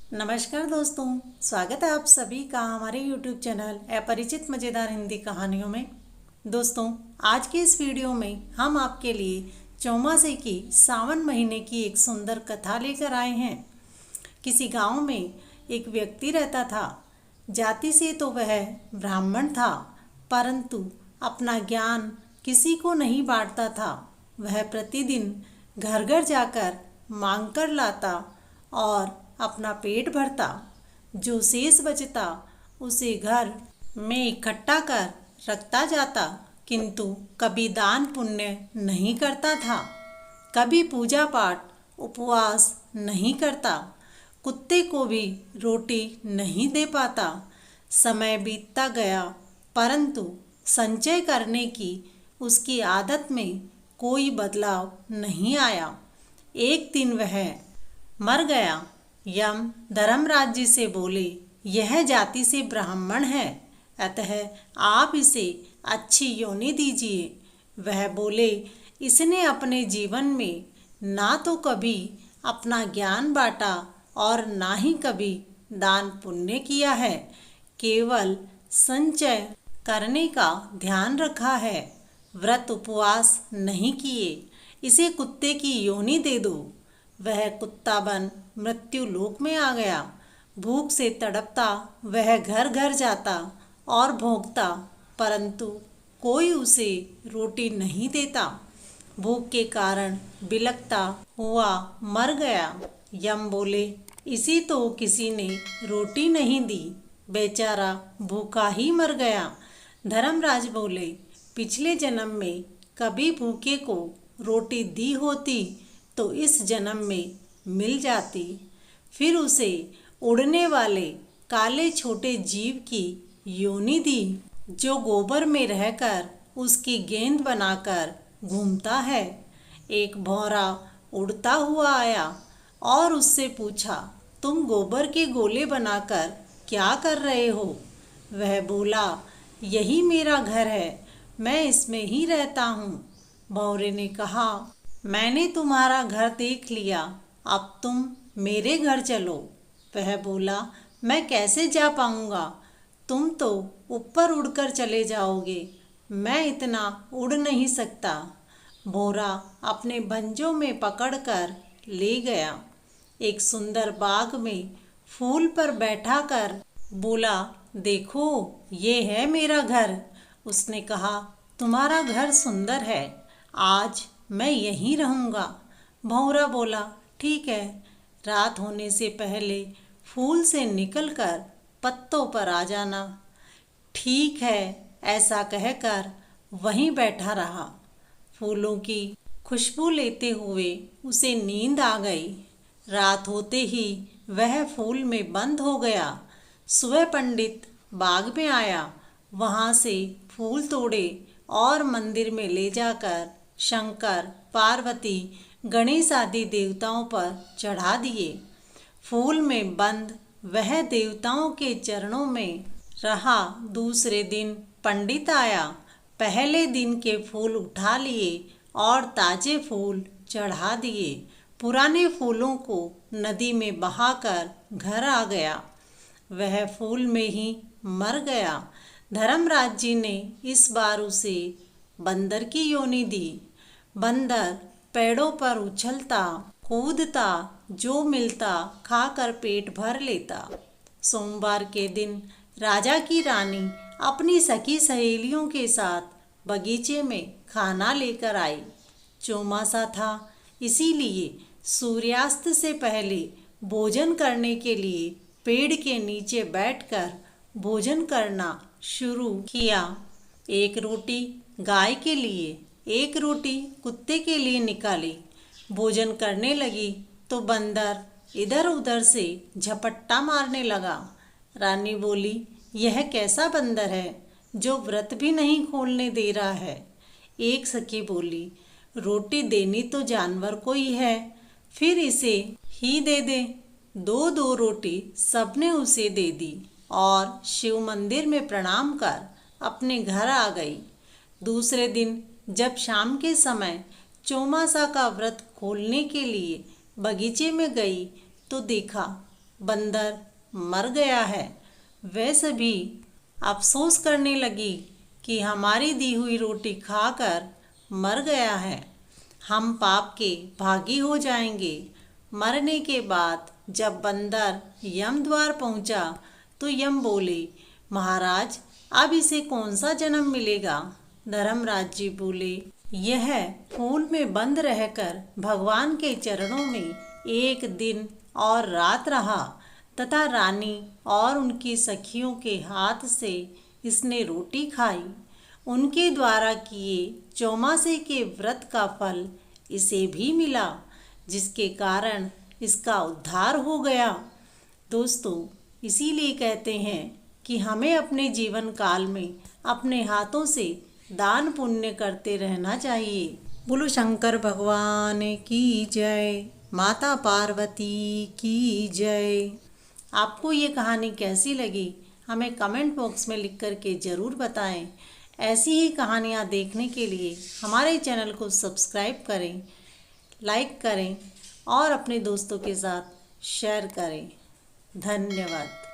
नमस्कार दोस्तों, स्वागत है आप सभी का हमारे YouTube चैनल अपरिचित मज़ेदार हिंदी कहानियों में। दोस्तों, आज के इस वीडियो में हम आपके लिए चौमासे की सावन महीने की एक सुंदर कथा लेकर आए हैं। किसी गांव में एक व्यक्ति रहता था। जाति से तो वह ब्राह्मण था, परंतु अपना ज्ञान किसी को नहीं बांटता था। वह प्रतिदिन घर घर जाकर मांग कर लाता और अपना पेट भरता। जो शेष बचता उसे घर में इकट्ठा कर रखता जाता, किंतु कभी दान पुण्य नहीं करता था, कभी पूजा पाठ उपवास नहीं करता, कुत्ते को भी रोटी नहीं दे पाता। समय बीतता गया, परंतु संचय करने की उसकी आदत में कोई बदलाव नहीं आया। एक दिन वह मर गया। यम धर्मराज जी से बोले, यह जाति से ब्राह्मण है, अतः आप इसे अच्छी योनि दीजिए। वह बोले, इसने अपने जीवन में ना तो कभी अपना ज्ञान बांटा और ना ही कभी दान पुण्य किया है, केवल संचय करने का ध्यान रखा है, व्रत उपवास नहीं किए। इसे कुत्ते की योनि दे दो। वह कुत्ता बन मृत्यु लोक में आ गया। भूख से तड़पता वह घर घर जाता और भोंकता, परंतु कोई उसे रोटी नहीं देता। भूख के कारण बिलखता हुआ मर गया। यम बोले, इसी तो किसी ने रोटी नहीं दी, बेचारा भूखा ही मर गया। धर्मराज बोले, पिछले जन्म में कभी भूखे को रोटी दी होती तो इस जन्म में मिल जाती। फिर उसे उड़ने वाले काले छोटे जीव की योनि दी, जो गोबर में रहकर उसकी गेंद बनाकर घूमता है। एक भौरा उड़ता हुआ आया और उससे पूछा, तुम गोबर के गोले बनाकर क्या कर रहे हो? वह बोला, यही मेरा घर है, मैं इसमें ही रहता हूँ। भौरे ने कहा, मैंने तुम्हारा घर देख लिया, अब तुम मेरे घर चलो। वह बोला, मैं कैसे जा पाऊंगा? तुम तो ऊपर उड़कर चले जाओगे, मैं इतना उड़ नहीं सकता। भौरा अपने भंजों में पकड़कर ले गया। एक सुंदर बाग में फूल पर बैठा कर बोला, देखो ये है मेरा घर। उसने कहा, तुम्हारा घर सुंदर है, आज मैं यहीं रहूँगा। भौरा बोला, ठीक है, रात होने से पहले फूल से निकलकर पत्तों पर आ जाना। ठीक है, ऐसा कहकर वहीं बैठा रहा। फूलों की खुशबू लेते हुए उसे नींद आ गई। रात होते ही वह फूल में बंद हो गया। सुबह पंडित बाग में आया, वहाँ से फूल तोड़े और मंदिर में ले जाकर शंकर, पार्वती, गणेश आदि देवताओं पर चढ़ा दिए। फूल में बंद वह देवताओं के चरणों में रहा। दूसरे दिन पंडित आया, पहले दिन के फूल उठा लिए और ताजे फूल चढ़ा दिए। पुराने फूलों को नदी में बहाकर घर आ गया। वह फूल में ही मर गया। धर्मराज जी ने इस बार उसे बंदर की योनि दी। बंदर पेड़ों पर उछलता कूदता, जो मिलता खाकर पेट भर लेता। सोमवार के दिन राजा की रानी अपनी सखी सहेलियों के साथ बगीचे में खाना लेकर आई। चौमासा था, इसीलिए सूर्यास्त से पहले भोजन करने के लिए पेड़ के नीचे बैठकर भोजन करना शुरू किया। एक रोटी गाय के लिए, एक रोटी कुत्ते के लिए निकाली। भोजन करने लगी तो बंदर इधर उधर से झपट्टा मारने लगा। रानी बोली, यह कैसा बंदर है जो व्रत भी नहीं खोलने दे रहा है? एक सखी बोली, रोटी देनी तो जानवर को ही है, फिर इसे ही दे दे। दो दो रोटी सबने उसे दे दी और शिव मंदिर में प्रणाम कर अपने घर आ गई। दूसरे दिन जब शाम के समय चौमासा का व्रत खोलने के लिए बगीचे में गई तो देखा बंदर मर गया है। वह सभी अफसोस करने लगी कि हमारी दी हुई रोटी खाकर मर गया है, हम पाप के भागी हो जाएंगे। मरने के बाद जब बंदर यम द्वार पहुंचा तो यम बोले, महाराज अब इसे कौन सा जन्म मिलेगा। धर्मराज जी बोले, यह कूल में बंद रहकर भगवान के चरणों में एक दिन और रात रहा तथा रानी और उनकी सखियों के हाथ से इसने रोटी खाई। उनके द्वारा किए चौमासे के व्रत का फल इसे भी मिला, जिसके कारण इसका उद्धार हो गया। दोस्तों, इसीलिए कहते हैं कि हमें अपने जीवन काल में अपने हाथों से दान पुण्य करते रहना चाहिए। बोलो शंकर भगवान की जय, माता पार्वती की जय। आपको ये कहानी कैसी लगी हमें कमेंट बॉक्स में लिख कर के ज़रूर बताएं। ऐसी ही कहानियाँ देखने के लिए हमारे चैनल को सब्सक्राइब करें, लाइक करें और अपने दोस्तों के साथ शेयर करें। धन्यवाद।